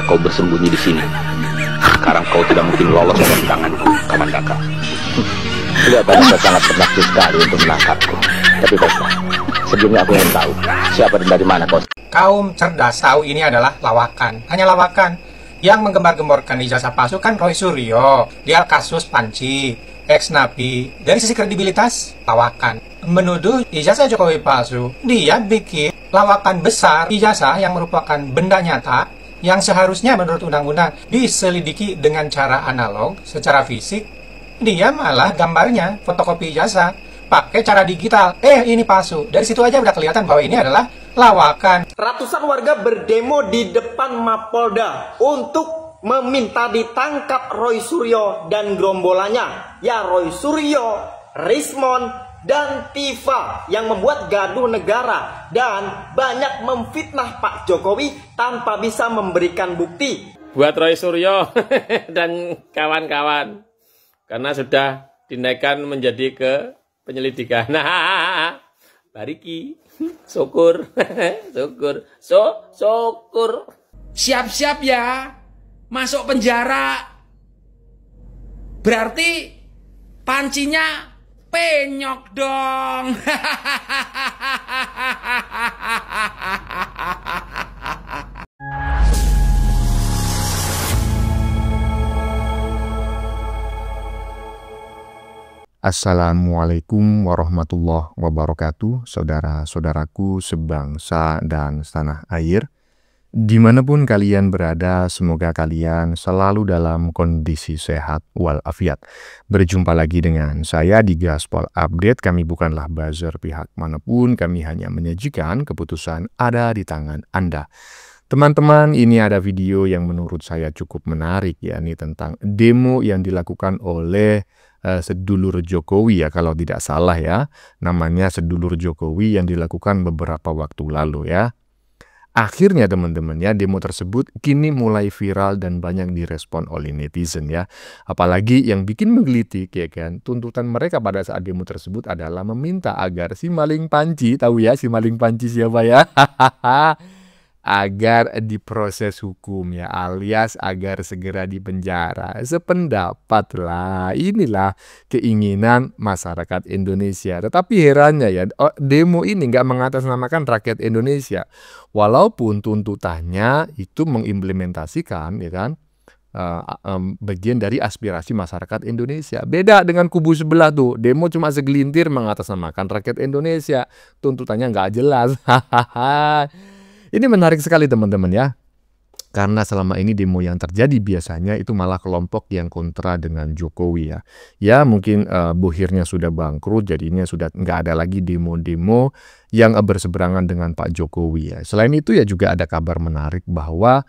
Hanya kau bersembunyi di sini. Sekarang kau tidak mungkin lolos dari tanganku, Kamandaka. Kelihatannya kau sangat bernafsu sekali untuk menangkapku. Tapi baiklah, sebelumnya aku ingin tahu siapa dan dari mana kau. Kaum cerdas tahu ini adalah lawakan, hanya lawakan. Yang menggembar-gemborkan ijazah palsu kan Roy Suryo, dia kasus Panci, ex-napi. Dari sisi kredibilitas, lawakan. Menuduh ijazah Jokowi palsu, dia bikin lawakan besar ijazah yang merupakan benda nyata yang seharusnya menurut undang-undang diselidiki dengan cara analog, secara fisik. Dia malah gambarnya fotokopi ijazah pakai cara digital. Ini palsu. Dari situ aja udah kelihatan bahwa ini adalah lawakan. Ratusan warga berdemo di depan Mapolda untuk meminta ditangkap Roy Suryo dan gerombolannya. Ya, Roy Suryo, Rismon, dan Tifa yang membuat gaduh negara dan banyak memfitnah Pak Jokowi tanpa bisa memberikan bukti. Buat Roy Suryo dan kawan-kawan, karena sudah dinaikkan menjadi ke penyelidikan. Nah, bariki, syukur, syukur. Siap-siap ya, masuk penjara. Berarti pancinya penyok dong. Assalamualaikum warahmatullahi wabarakatuh, saudara-saudaraku sebangsa dan setanah air. Dimanapun kalian berada, semoga kalian selalu dalam kondisi sehat walafiat. Berjumpa lagi dengan saya di Gaspol Update. Kami bukanlah buzzer pihak manapun, kami hanya menyajikan keputusan ada di tangan Anda. Teman-teman, ini ada video yang menurut saya cukup menarik, yakni tentang demo yang dilakukan oleh sedulur Jokowi, ya kalau tidak salah ya, namanya sedulur Jokowi, yang dilakukan beberapa waktu lalu ya. Akhirnya teman-teman ya, demo tersebut kini mulai viral dan banyak direspon oleh netizen ya. Apalagi yang bikin menggelitik ya kan, tuntutan mereka pada saat demo tersebut adalah meminta agar si maling panci, tahu ya si maling panci siapa ya? Agar diproses hukum ya, alias agar segera dipenjara. Sependapat lah, inilah keinginan masyarakat Indonesia. Tetapi herannya ya, demo ini nggak mengatasnamakan rakyat Indonesia, walaupun tuntutannya itu mengimplementasikan ya kan bagian dari aspirasi masyarakat Indonesia. Beda dengan kubu sebelah tuh, demo cuma segelintir mengatasnamakan rakyat Indonesia, tuntutannya nggak jelas. Ini menarik sekali teman-teman ya, karena selama ini demo yang terjadi biasanya itu malah kelompok yang kontra dengan Jokowi ya. Ya mungkin buhirnya sudah bangkrut, jadinya sudah nggak ada lagi demo-demo yang berseberangan dengan Pak Jokowi ya. Selain itu ya juga ada kabar menarik bahwa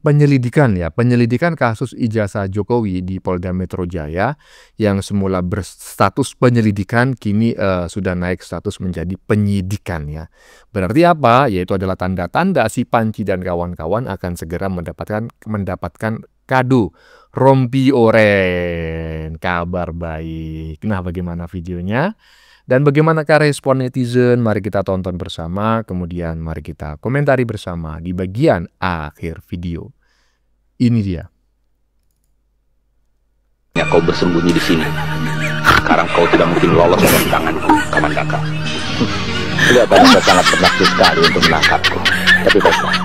penyelidikan kasus ijazah Jokowi di Polda Metro Jaya yang semula berstatus penyelidikan kini sudah naik status menjadi penyidikan ya. Berarti apa? Yaitu adalah tanda-tanda si Panci dan kawan-kawan akan segera mendapatkan kado rompi oren. Kabar baik. Nah, bagaimana videonya? Dan bagaimanakah respon netizen? Mari kita tonton bersama, kemudian mari kita komentari bersama di bagian akhir video. Ini dia. Hanya kau bersembunyi di sini. Sekarang kau tidak mungkin lolos dari tanganku, Kamandaka. Kelihatannya kau sangat bernafsu sekali untuk menangkapku. Tapi baiklah,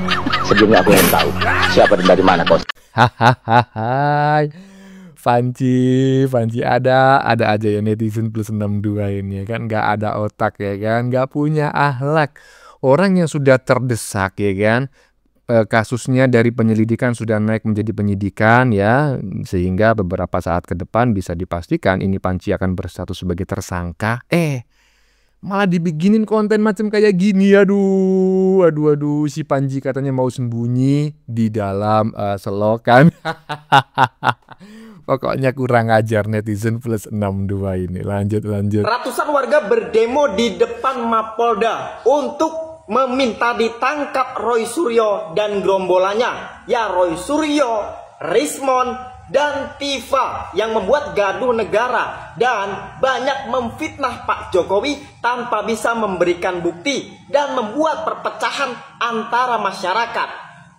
sebelumnya aku ingin tahu siapa dan dari mana kau. Hahaha. Panci ada aja ya netizen plus 62 ini ya kan, nggak ada otak ya kan, nggak punya akhlak. Orang yang sudah terdesak ya kan, kasusnya dari penyelidikan sudah naik menjadi penyidikan ya, sehingga beberapa saat ke depan bisa dipastikan ini Panci akan berstatus sebagai tersangka. Malah dibikinin konten macam kayak gini, aduh, si Panji katanya mau sembunyi di dalam selokan. Pokoknya kurang ajar netizen plus 62 ini. Lanjut. Ratusan warga berdemo di depan Mapolda untuk meminta ditangkap Roy Suryo dan gerombolannya. Ya, Roy Suryo, Rismon, dan Tifa yang membuat gaduh negara dan banyak memfitnah Pak Jokowi tanpa bisa memberikan bukti dan membuat perpecahan antara masyarakat.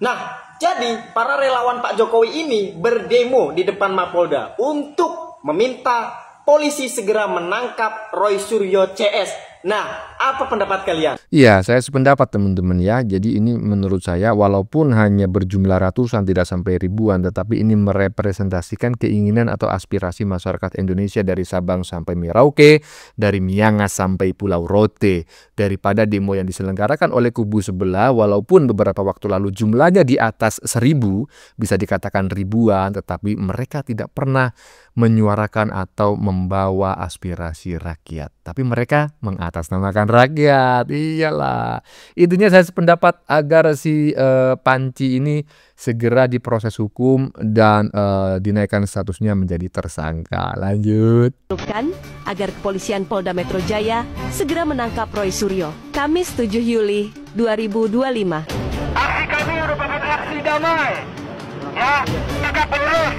Nah, jadi para relawan Pak Jokowi ini berdemo di depan Mapolda untuk meminta polisi segera menangkap Roy Suryo CS. Nah, apa pendapat kalian? Iya, saya sependapat teman-teman ya. Jadi ini menurut saya walaupun hanya berjumlah ratusan tidak sampai ribuan, tetapi ini merepresentasikan keinginan atau aspirasi masyarakat Indonesia dari Sabang sampai Merauke, dari Miangas sampai Pulau Rote. Daripada demo yang diselenggarakan oleh kubu sebelah, walaupun beberapa waktu lalu jumlahnya di atas 1000, bisa dikatakan ribuan, tetapi mereka tidak pernah menyuarakan atau membawa aspirasi rakyat. Tapi mereka mengatasnamakan rakyat. Iyalah. Intinya saya sependapat agar si Panci ini segera diproses hukum dan dinaikkan statusnya menjadi tersangka. Lanjut. Agar kepolisian Polda Metro Jaya segera menangkap Roy Suryo. Kamis 7 Juli 2025. Aksi kami merupakan aksi damai. Ya, tegak lurus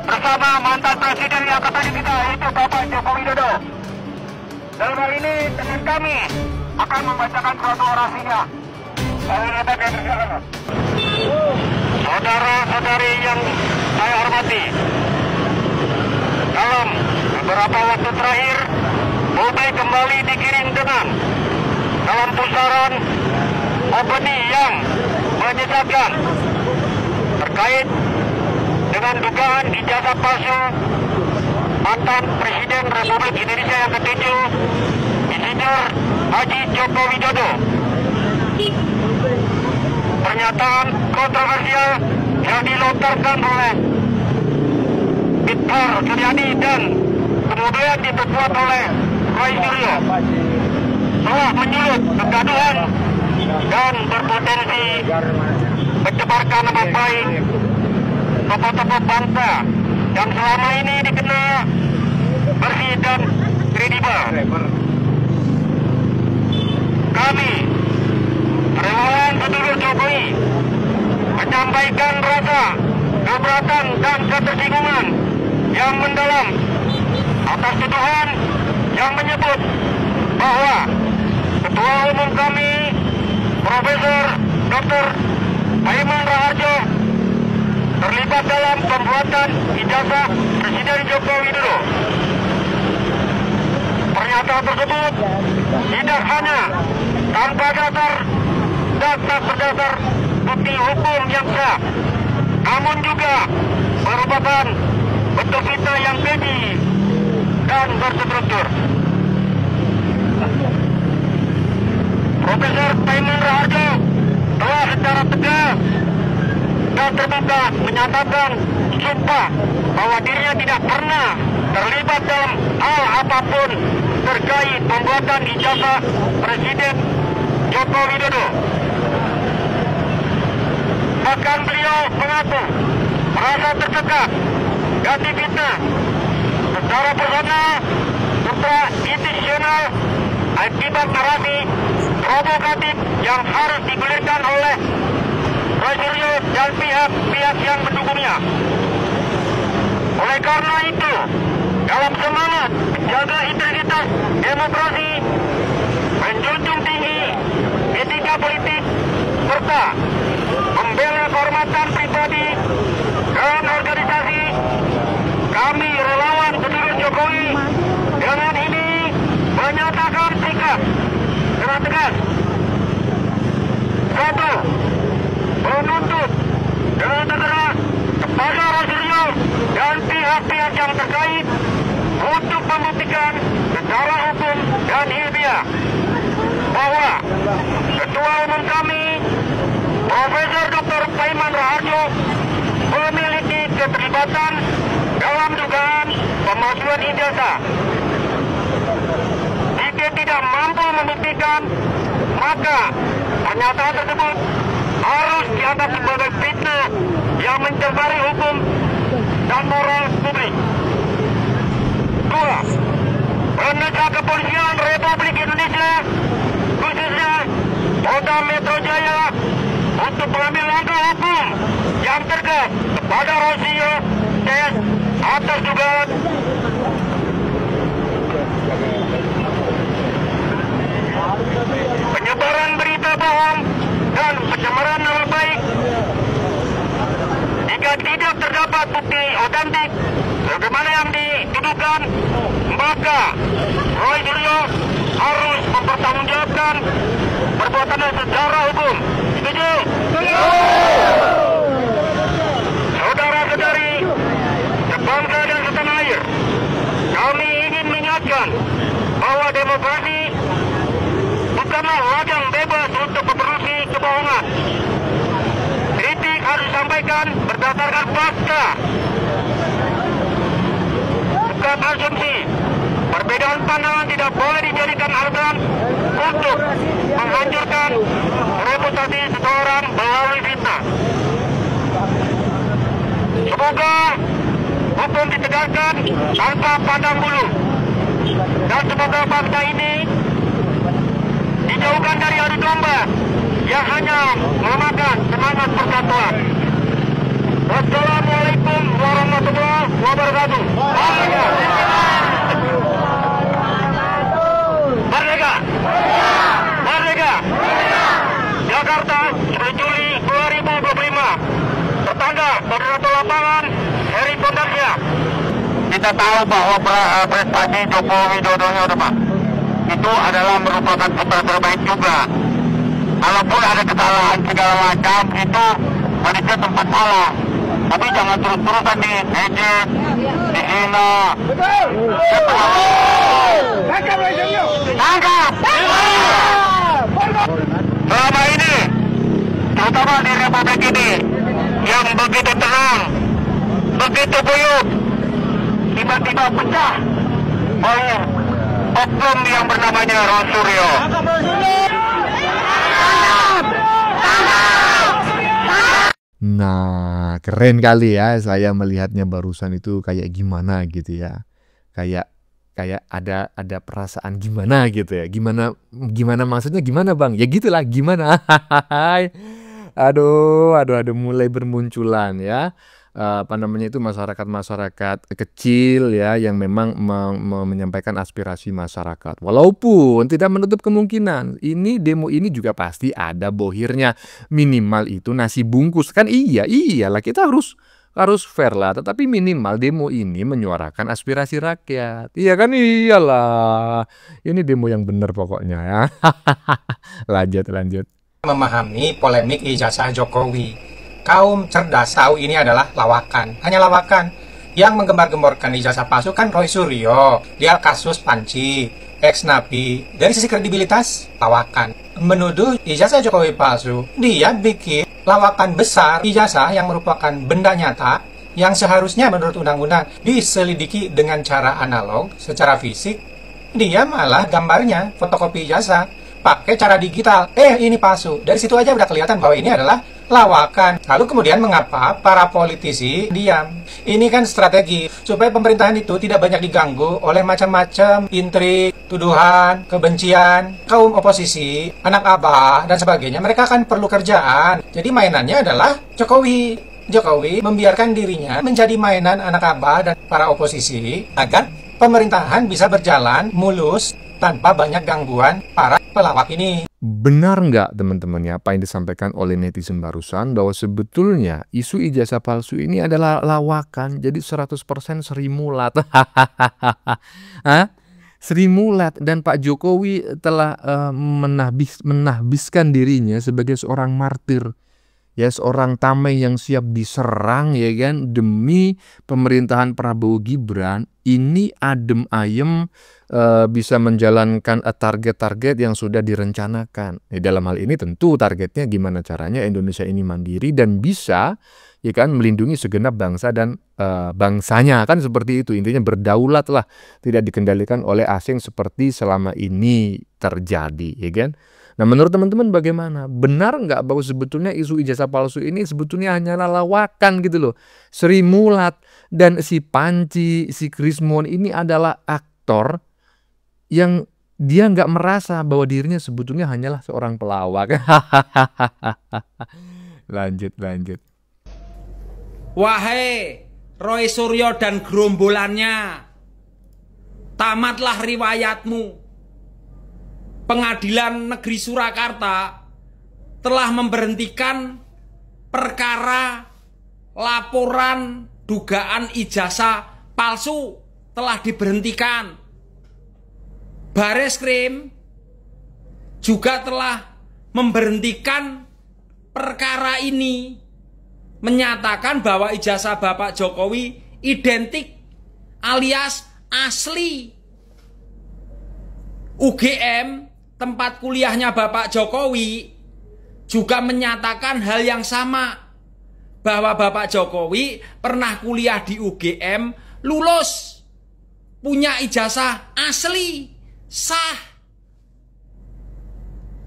bersama mantan presiden yang katanya kita, yaitu Bapak Joko Widodo. Dalam hal ini dengan kami akan membacakan suatu orasinya. Saudara-saudari yang saya hormati, dalam beberapa waktu terakhir publik kembali digiring dengan dalam pusaran opini yang menyesatkan terkait dengan dugaan ijazah palsu mantan Presiden Republik Indonesia yang ke-7, Insinyur Haji Joko Widodo. Pernyataan kontroversial yang dilontarkan oleh Victor Suryadi dan kemudian diperkuat oleh Roy Suryo telah menyulut kegaduhan dan berpotensi mencemarkan nama baik tokoh-tokoh bangsa yang selama ini dikenal bersih dan kredibel. Kami, relawan sedulur Jokowi, menyampaikan rasa keberatan dan ketersinggungan yang mendalam atas tuduhan yang menyebut bahwa Ketua Umum kami, Profesor Dr. Paiman Raharjo, terlibat dalam pembuatan ijazah Presiden Joko Widodo. Pernyataan tersebut tidak hanya tanpa dasar dan tak berdasar bukti hukum yang sah, namun juga merupakan bentuk fitnah yang keji dan berstruktur. Profesor Paiman Raharjo telah secara tegas dan terbuka menyatakan sumpah bahwa dirinya tidak pernah terlibat dalam hal apapun terkait pembuatan ijazah Presiden Joko Widodo. Bahkan beliau mengaku merasa tercekat dan difitnah secara personal serta institusional akibat narasi provokatif yang harus digulirkan oleh Roy Suryo dan pihak-pihak yang mendukungnya. Oleh karena itu, dalam semangat menjaga integritas demokrasi, menjunjung tinggi etika politik, serta membela kehormatan pribadi dan organisasi, kami relawan sedulur Jokowi dengan ini menyatakan sikap dengan tegas. 1. Menuntut dengan segera kepada Roy Suryo dan pihak-pihak yang terkait untuk membuktikan secara hukum dan ilmiah bahwa Ketua Umum kami, Profesor Dr. Paiman Raharjo, memiliki keterlibatan dalam dugaan pemalsuan ijazah. Jika tidak mampu membuktikan, maka pernyataan tersebut harus dianggap sebagai fitnah yang mencemari hukum dan moral publik. 2. Penegak kepolisian Republik Indonesia, khususnya Polda Metro Jaya, untuk mengambil langkah hukum yang tegas kepada Roy Suryo protes atas dugaan penyebaran berita bohong dan pencemaran nama baik. Jika tidak terdapat bukti otentik sebagaimana yang dituduhkan, maka Roy Suryo harus mempertanggungjawabkan perbuatannya secara hukum. Setuju? Saudara-saudari sebangsa dan setanah air, kami ingin mengingatkan bahwa demokrasi bukanlah ladang bebas untuk memproduksi kebohongan. Kritik harus disampaikan berdasarkan fakta, bukan asumsi. Perbedaan pandangan tidak boleh dijadikan alasan untuk menghancurkan reputasi seseorang melalui fitnah. Semoga hukum ditegakkan tanpa pandang bulu, dan semoga bangsa ini dijauhkan dari adu domba yang hanya melemahkan semangat persatuan. Wassalamualaikum warahmatullahi wabarakatuh. Merdeka! Merdeka! Jakarta, 10 Juli 2025. Tertanggal Koordinator Lapangan, Heri Pondarsia. Kita tahu bahwa prestasi Joko Widodo Pak, itu adalah merupakan putra terbaik juga. Kalaupun ada kesalahan segala macam, itu manusia tempat salah. Tapi jangan terus-terusan diejek, dihina. Tangkap! Selama ini, terutama di Republik ini, yang begitu tenang, begitu guyup, tiba-tiba pecah oleh oknum yang bernamanya Roy Suryo. Nah, keren kali ya saya melihatnya barusan itu kayak gimana gitu ya. Kayak ada perasaan gimana gitu ya. Gimana maksudnya gimana, Bang? Ya gitulah gimana. Aduh, mulai bermunculan ya. Itu masyarakat kecil ya yang memang menyampaikan aspirasi masyarakat. Walaupun tidak menutup kemungkinan demo ini juga pasti ada bohirnya, minimal itu nasi bungkus kan. Iyalah kita harus fair lah, tetapi minimal demo ini menyuarakan aspirasi rakyat. Iya kan, iyalah. Ini demo yang benar pokoknya ya. Lanjut. Memahami polemik ijazah Jokowi. Kaum cerdas tahu ini adalah lawakan, hanya lawakan. Yang menggembar-gemborkan ijazah palsu kan Roy Suryo. Dia kasus Panci, ex-napi. Dari sisi kredibilitas, lawakan. Menuduh ijazah Jokowi palsu, dia bikin lawakan besar ijazah yang merupakan benda nyata yang seharusnya menurut undang-undang diselidiki dengan cara analog, secara fisik. Dia malah gambarnya fotokopi ijazah pakai cara digital. Ini palsu. Dari situ aja udah kelihatan bahwa ini adalah lawakan. Lalu kemudian mengapa para politisi diam? Ini kan strategi supaya pemerintahan itu tidak banyak diganggu oleh macam-macam intrik, tuduhan, kebencian. Kaum oposisi, anak abah dan sebagainya, mereka kan perlu kerjaan. Jadi mainannya adalah Jokowi membiarkan dirinya menjadi mainan anak abah dan para oposisi agar pemerintahan bisa berjalan mulus tanpa banyak gangguan para pelawak ini. Benar nggak teman-teman ya apa yang disampaikan oleh netizen barusan, bahwa sebetulnya isu ijazah palsu ini adalah lawakan, jadi 100% Sri Mulat. Sri Mulat, dan Pak Jokowi telah menahbiskan dirinya sebagai seorang martir. Ya, seorang tameng yang siap diserang ya kan demi pemerintahan Prabowo Gibran ini adem ayem bisa menjalankan target-target yang sudah direncanakan. Dalam hal ini tentu targetnya gimana caranya Indonesia ini mandiri dan bisa ya kan melindungi segenap bangsa dan bangsanya, kan seperti itu. Intinya berdaulat lah, tidak dikendalikan oleh asing seperti selama ini terjadi ya kan. Nah, menurut teman-teman bagaimana? Benar nggak bahwa sebetulnya isu ijazah palsu ini sebetulnya hanyalah lawakan gitu loh? Sri Mulat dan si Panci, si Krismon ini adalah aktor yang dia nggak merasa bahwa dirinya sebetulnya hanyalah seorang pelawak. Lanjut. Wahai Roy Suryo dan gerombolannya. Tamatlah riwayatmu. Pengadilan Negeri Surakarta telah memberhentikan perkara laporan dugaan ijazah palsu, telah diberhentikan. Bareskrim juga telah memberhentikan perkara ini, menyatakan bahwa ijazah Bapak Jokowi identik alias asli. UGM, tempat kuliahnya Bapak Jokowi, juga menyatakan hal yang sama, bahwa Bapak Jokowi pernah kuliah di UGM, lulus, punya ijazah asli, sah.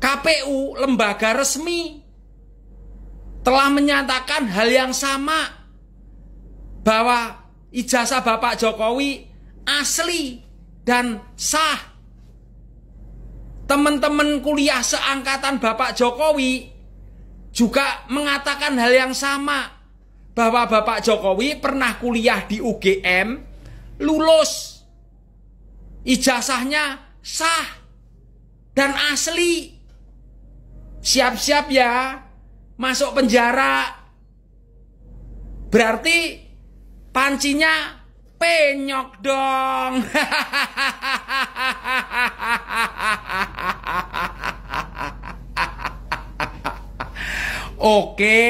KPU, lembaga resmi, telah menyatakan hal yang sama, bahwa ijazah Bapak Jokowi asli dan sah. Teman-teman kuliah seangkatan Bapak Jokowi juga mengatakan hal yang sama, bahwa Bapak Jokowi pernah kuliah di UGM, lulus, ijazahnya sah dan asli. Siap-siap ya masuk penjara. Berarti pancinya penyok dong. Oke.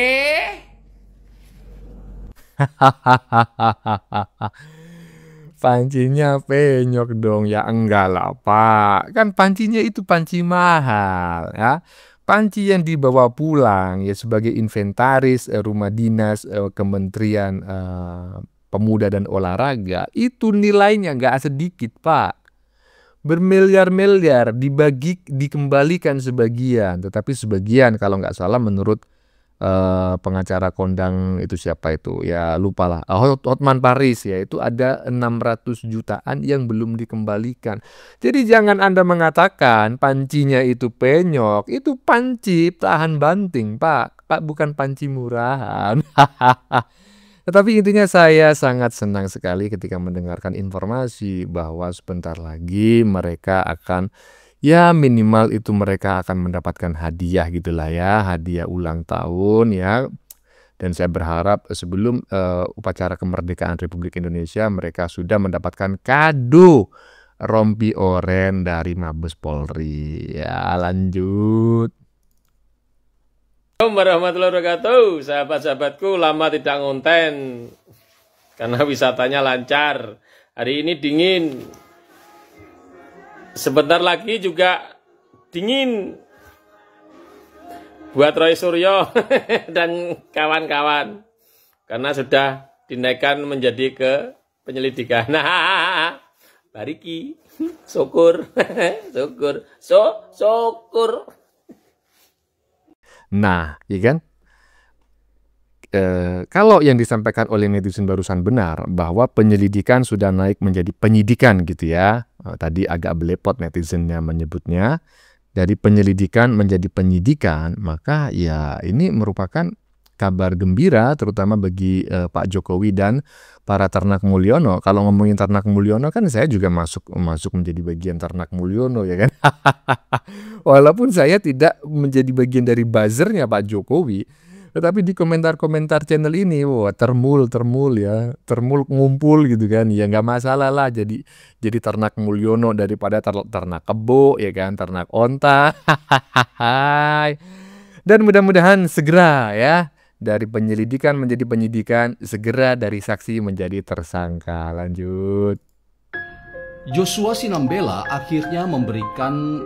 Pancinya penyok dong. Ya enggak lah Pak. Kan pancinya itu panci mahal ya. Panci yang dibawa pulang ya sebagai inventaris rumah dinas Kementerian Pemuda dan Olahraga, itu nilainya nggak sedikit Pak. Bermiliar-miliar, dikembalikan sebagian, tetapi sebagian kalau nggak salah menurut pengacara kondang itu siapa itu ya lupalah, Hotman Paris ya, itu ada 600 jutaan yang belum dikembalikan. Jadi jangan Anda mengatakan pancinya itu penyok, itu panci tahan banting Pak, bukan panci murahan. Tetapi intinya saya sangat senang sekali ketika mendengarkan informasi bahwa sebentar lagi mereka akan, ya minimal itu mereka akan mendapatkan hadiah gitulah ya, hadiah ulang tahun ya. Dan saya berharap sebelum upacara kemerdekaan Republik Indonesia mereka sudah mendapatkan kado rompi oren dari Mabes Polri. Ya lanjut. Assalamualaikum warahmatullahi wabarakatuh. Sahabat-sahabatku, lama tidak ngonten karena wisatanya lancar. Hari ini dingin. Sebentar lagi juga dingin buat Roy Suryo dan kawan-kawan, karena sudah dinaikkan menjadi ke penyelidikan. Nah, bariki, syukur, syukur. Nah, ya kan? Kalau yang disampaikan oleh netizen barusan benar, bahwa penyelidikan sudah naik menjadi penyidikan gitu ya. Tadi agak belepot netizennya menyebutnya. Dari penyelidikan menjadi penyidikan, maka ya ini merupakan kabar gembira terutama bagi Pak Jokowi dan para ternak Mulyono. Kalau ngomongin ternak Mulyono kan saya juga masuk menjadi bagian ternak Mulyono ya kan. Walaupun saya tidak menjadi bagian dari buzzernya Pak Jokowi, tetapi di komentar-komentar channel ini, wah termul ya, termul ngumpul gitu kan, ya nggak masalah lah jadi ternak Mulyono daripada ternak kebo ya kan, ternak onta. Dan mudah-mudahan segera ya, dari penyelidikan menjadi penyidikan, segera dari saksi menjadi tersangka. Lanjut. Joshua Sinambela akhirnya memberikan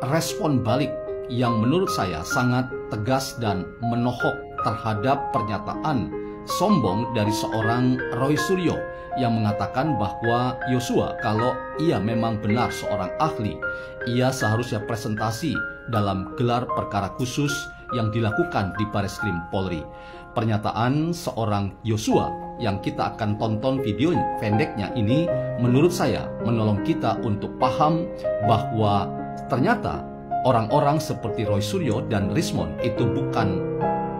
respon balik yang menurut saya sangat tegas dan menohok terhadap pernyataan sombong dari seorang Roy Suryo yang mengatakan bahwa Joshua kalau ia memang benar seorang ahli, ia seharusnya presentasi dalam gelar perkara khusus yang dilakukan di Bareskrim Polri. Pernyataan seorang Joshua yang kita akan tonton video pendeknya ini menurut saya menolong kita untuk paham bahwa ternyata orang-orang seperti Roy Suryo dan Rismon itu bukan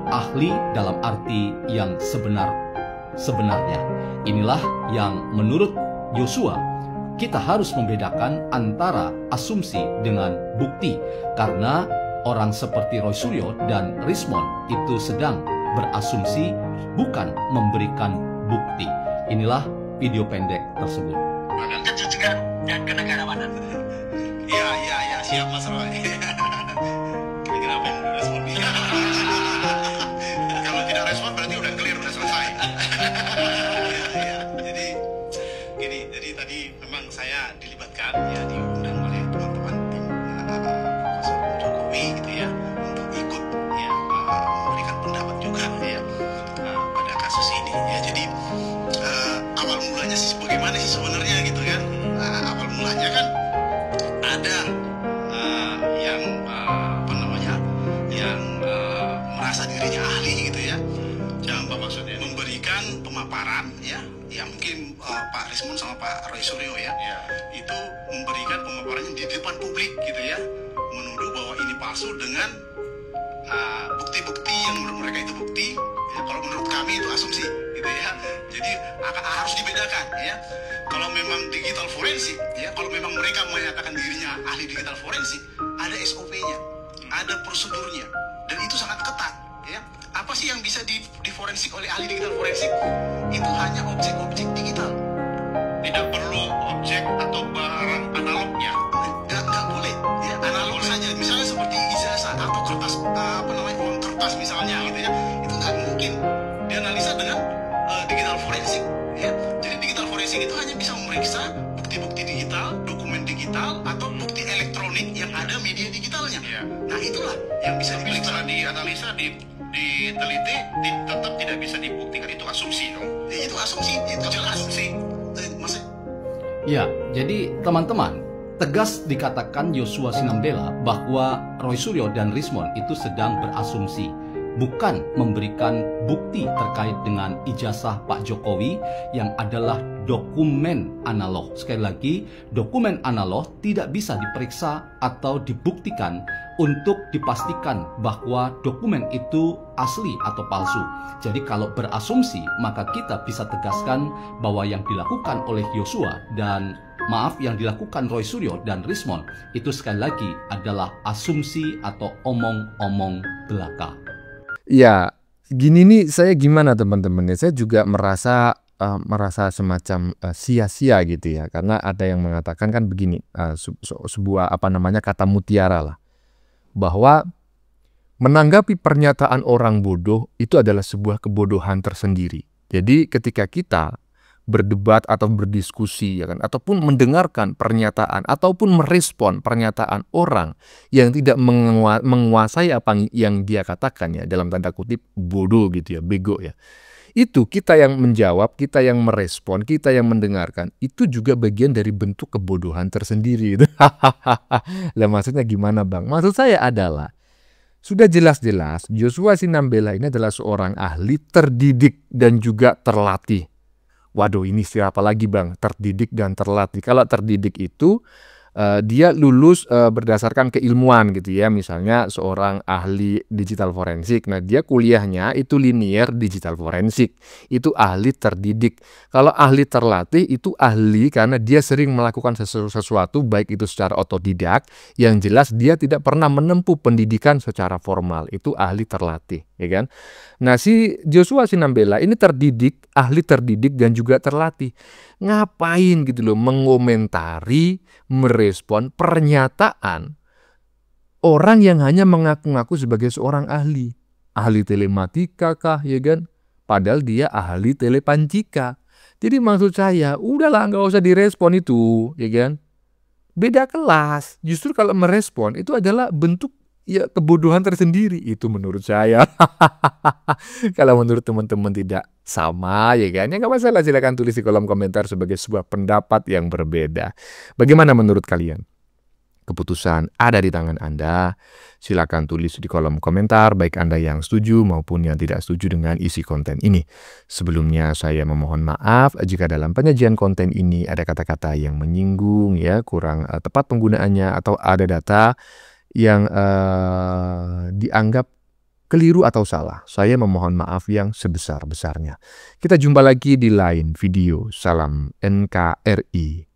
ahli dalam arti yang sebenarnya. Inilah yang menurut Yosua kita harus membedakan antara asumsi dengan bukti, karena orang seperti Roy Suryo dan Rismon itu sedang berasumsi, bukan memberikan bukti. Inilah video pendek tersebut. Kan juga dan kenegarawanan. Iya, siap Mas Roy. Kira-kira apa yang respon? Kalau tidak respon berarti udah clear, udah selesai. Jadi tadi memang saya dilibatkan, ya diundang oleh teman-teman tim Jokowi gitu ya, untuk ikut ya memberikan pendapat juga ya pada kasus ini ya. Jadi awal mulanya sih bagaimana sih sebenarnya gitu kan? Awal mulanya kan ada yang yang merasa dirinya ahli gitu ya. Apa maksudnya? Memberikan pemaparan ya mungkin Pak Rismon sama Pak Roy Suryo ya, itu memberikan pemaparannya di depan publik gitu ya, menuduh bahwa ini palsu dengan bukti-bukti yang menurut mereka itu bukti ya, kalau menurut kami itu asumsi gitu ya. Jadi harus dibedakan ya. Kalau memang digital forensik ya, kalau memang mereka menyatakan dirinya ahli digital forensik, ada SOP-nya, ada prosedurnya, dan itu sangat ketat ya. Apa sih yang bisa diforensik oleh ahli digital forensik? Itu hanya objek-objek digital. Tidak perlu objek atau barang analognya. Nggak boleh. Ya, analog saja. Misalnya seperti ijazah atau kertas uang kertas misalnya gitu ya. Itu nggak mungkin dianalisa dengan digital forensik. Ya. Jadi digital forensik itu hanya bisa memeriksa bukti-bukti digital, dokumen digital, atau bukti elektronik yang ada media digitalnya. Ya. Nah itulah yang bisa diperiksa, dianalisa, diteliti, tetap tidak bisa dibuktikan. Itu asumsi dong. Itu asumsi, itu jelas asumsi. Ya, jadi teman-teman, tegas dikatakan Yosua Sinambela bahwa Roy Suryo dan Rismon itu sedang berasumsi, bukan memberikan bukti terkait dengan ijazah Pak Jokowi yang adalah dokumen analog. Sekali lagi, dokumen analog tidak bisa diperiksa atau dibuktikan untuk dipastikan bahwa dokumen itu asli atau palsu. Jadi kalau berasumsi, maka kita bisa tegaskan bahwa yang dilakukan oleh Yosua dan yang dilakukan Roy Suryo dan Rismon itu sekali lagi adalah asumsi atau omong-omong belaka. Ya, gini nih, saya gimana teman-teman? Saya juga merasa semacam sia-sia gitu ya, karena ada yang mengatakan kan begini, sebuah kata mutiara lah, bahwa menanggapi pernyataan orang bodoh itu adalah sebuah kebodohan tersendiri. Jadi ketika kita berdebat atau berdiskusi ya kan, ataupun mendengarkan pernyataan ataupun merespon pernyataan orang yang tidak menguasai apa yang dia katakan ya, dalam tanda kutip bodoh gitu ya, bego ya, itu kita yang menjawab, kita yang merespon, kita yang mendengarkan, itu juga bagian dari bentuk kebodohan tersendiri. Lah maksudnya gimana Bang? Maksud saya adalah, sudah jelas-jelas Yosua Sinambela ini adalah seorang ahli terdidik dan juga terlatih. Waduh, ini siapa lagi Bang? Terdidik dan terlatih. Kalau terdidik itu dia lulus berdasarkan keilmuan gitu ya, misalnya seorang ahli digital forensik, nah dia kuliahnya itu linear digital forensik, itu ahli terdidik. Kalau ahli terlatih itu ahli karena dia sering melakukan sesuatu baik itu secara otodidak, yang jelas dia tidak pernah menempuh pendidikan secara formal, itu ahli terlatih ya kan. Nah si Yosua Sinambela ini terdidik, ahli terdidik dan juga terlatih. Ngapain gitu loh mengomentari, merespon pernyataan orang yang hanya mengaku-ngaku sebagai seorang ahli telematika kah ya kan, padahal dia ahli telepancika. Jadi maksud saya, udahlah nggak usah direspon itu ya kan, beda kelas. Justru kalau merespon itu adalah bentuk ya kebodohan tersendiri, itu menurut saya. Kalau menurut teman-teman tidak sama ya kan, ya nggak masalah, silakan tulis di kolom komentar sebagai sebuah pendapat yang berbeda. Bagaimana menurut kalian? Keputusan ada di tangan Anda. Silakan tulis di kolom komentar, baik Anda yang setuju maupun yang tidak setuju dengan isi konten ini. Sebelumnya saya memohon maaf jika dalam penyajian konten ini ada kata-kata yang menyinggung ya, kurang tepat penggunaannya, atau ada data yang dianggap keliru atau salah, saya memohon maaf yang sebesar-besarnya. Kita jumpa lagi di lain video. Salam NKRI.